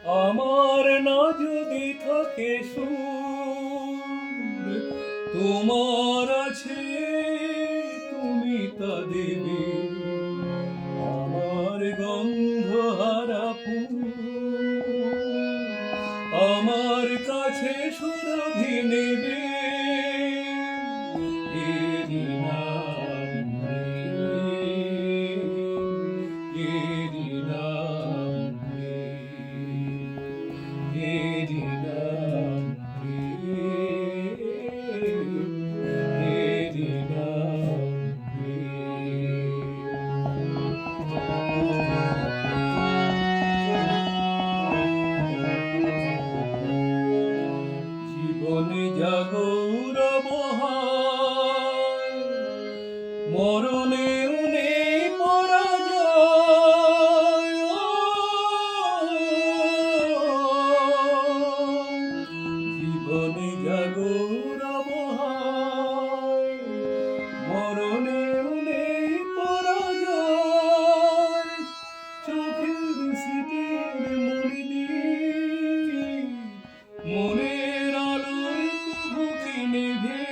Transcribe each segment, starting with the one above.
আমার না যদি থাকে সুর, তোমার আছে তুমি তা দেবে। আমার গন্ধহারা ফুল আমার কাছে সুরভি নেবে। এরি নাম প্রেম, এরি নাম প্রেম, এরি নাম প্রেম, এরি নাম জীবনে জাগরব হয়, মরণেও নেই পরাজয়। জীবনে জাগরব হয়, মরণেও নেই পরাজয়। চোখের স্মৃতির মনি দিয়ে মনের আলোয় কুহুকে নেভে।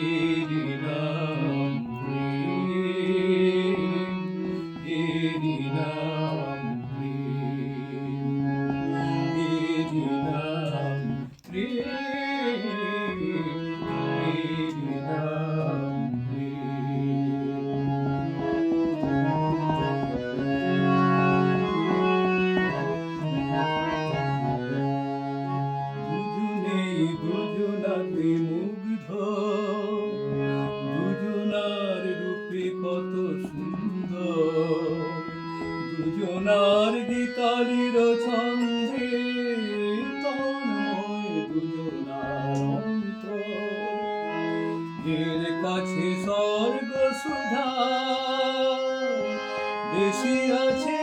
এরি নাম প্রেম, এরি নাম প্রেম, এরি নাম প্রেম, এরি নাম দুজনেই দুজনাতে মুগ্ধ, দুজনার রূপে কত সুন্দর। দুজনার গীতালির ছন্দে তন্ময় দুজনার অন্তর। এর কাছে স্বর্গ সুধা বেশি আছে